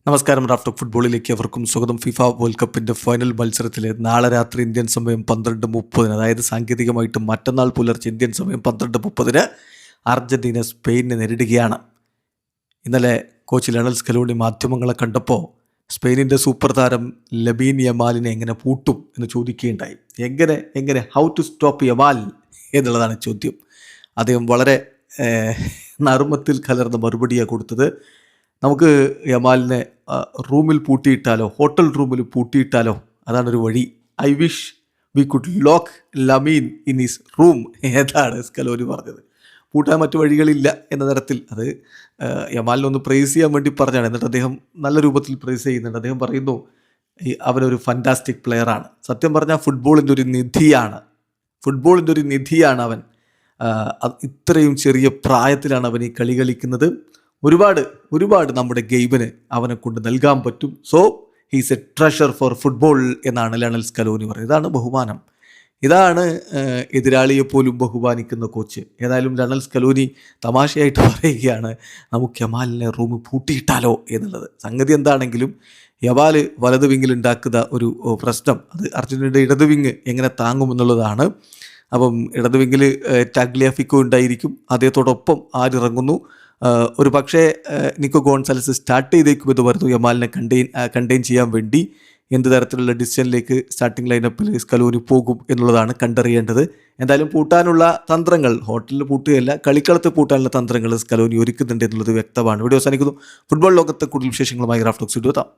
നമസ്കാരം. Raf talk ഫുട്ബോളിലേക്ക് അവർക്കും സ്വാഗതം. ഫിഫ വേൾഡ് കപ്പിൻ്റെ ഫൈനൽ മത്സരത്തിൽ നാളെ രാത്രി ഇന്ത്യൻ സമയം 12:30, അതായത് സാങ്കേതികമായിട്ട് മറ്റന്നാൾ പുലർച്ചെ ഇന്ത്യൻ സമയം 12:30 അർജൻറ്റീന സ്പെയിനിനെ നേരിടുകയാണ്. ഇന്നലെ കോച്ച് ലയണൽ സ്കലോണി മാധ്യമങ്ങളെ കണ്ടപ്പോൾ സ്പെയിനിൻ്റെ സൂപ്പർ താരം ലമീൻ യമാലിനെ എങ്ങനെ പൂട്ടും എന്ന് ചോദിക്കുകയുണ്ടായി. എങ്ങനെ ഹൗ ടു സ്റ്റോപ്പ് യമാൽ എന്നുള്ളതാണ് ചോദ്യം. അദ്ദേഹം വളരെ നർമ്മത്തിൽ കലർന്ന മറുപടിയാണ് കൊടുത്തത്. നമുക്ക് യമാലിനെ റൂമിൽ പൂട്ടിയിട്ടാലോ, ഹോട്ടൽ റൂമിൽ പൂട്ടിയിട്ടാലോ, അതാണൊരു വഴി. I wish we could lock Lamine in his room ഏതാണ് സ്കലോനി പറഞ്ഞത്. പൂട്ടാൻ മറ്റു വഴികളില്ല എന്ന തരത്തിൽ അത് യമാലിനൊന്ന് പ്രൈസ് ചെയ്യാൻ വേണ്ടി പറഞ്ഞാണ്. എന്നിട്ട് അദ്ദേഹം നല്ല രൂപത്തിൽ പ്രൈസ് ചെയ്യുന്നുണ്ട്. അദ്ദേഹം പറയുന്നു അവനൊരു ഫാൻറ്റാസ്റ്റിക് പ്ലെയറാണ്. സത്യം പറഞ്ഞാൽ ഫുട്ബോളിൻ്റെ ഒരു നിധിയാണ് അവൻ. ഇത്രയും ചെറിയ പ്രായത്തിലാണ് അവൻ ഈ കളി കളിക്കുന്നത്. ഒരുപാട് നമ്മുടെ ഗെയിമിന് അവനെ കൊണ്ട് നൽകാൻ പറ്റും. So he's a treasure for football എന്നാണ് ലയണൽ സ്കലോനി പറയുന്നത്. ഇതാണ് ബഹുമാനം, ഇതാണ് എതിരാളിയെ പോലും ബഹുമാനിക്കുന്ന കോച്ച്. ഏതായാലും ലയണൽ സ്കലോനി തമാശയായിട്ട് പറയുകയാണ്, നമുക്ക് യമാലിനെ റൂമിൽ പൂട്ടിയിട്ടാലോ എന്നുള്ളത്. സംഗതി എന്താണെങ്കിലും യമാൽ വലത് വിങ്ങിൽ ഉണ്ടാക്കുന്ന ഒരു പ്രശ്നം, അത് അർജൻറ്റീനയുടെ ഇടത് വിങ് എങ്ങനെ താങ്ങുമെന്നുള്ളതാണ്. അപ്പം ഇടത് വിങ്ങിൽ ടാഗ്ലിയാഫിക്കോ ഉണ്ടായിരിക്കും. അദ്ദേഹത്തോടൊപ്പം ആരിറങ്ങുന്നു? ഒരു പക്ഷേ നിക്കോ ഗോൺസാലസ് സ്റ്റാർട്ട് ചെയ്തേക്കുമെന്ന് പറഞ്ഞു യമാലിനെ കണ്ടെയ്ൻ ചെയ്യാൻ വേണ്ടി. എന്ത് തരത്തിലുള്ള ഡിസിഷനിലേക്ക് സ്റ്റാർട്ടിംഗ് ലൈനപ്പിൽ സ്കലോനി പോകും എന്നുള്ളതാണ് കണ്ടറിയേണ്ടത്. എന്തായാലും പൂട്ടാനുള്ള തന്ത്രങ്ങൾ, ഹോട്ടലിൽ പൂട്ടുകയല്ല, കളിക്കളത്ത് പൂട്ടാനുള്ള തന്ത്രങ്ങൾ സ്കലോനി ഒരുക്കുന്നുണ്ട് എന്നുള്ളത് വ്യക്തമാണ്. വീഡിയോ അവസാനിക്കുന്നു. ഫുട്ബോൾ ലോകത്തെ കൂടുതൽ വിശേഷങ്ങളുമായി റാഫ് ടോക്സ് എത്താം.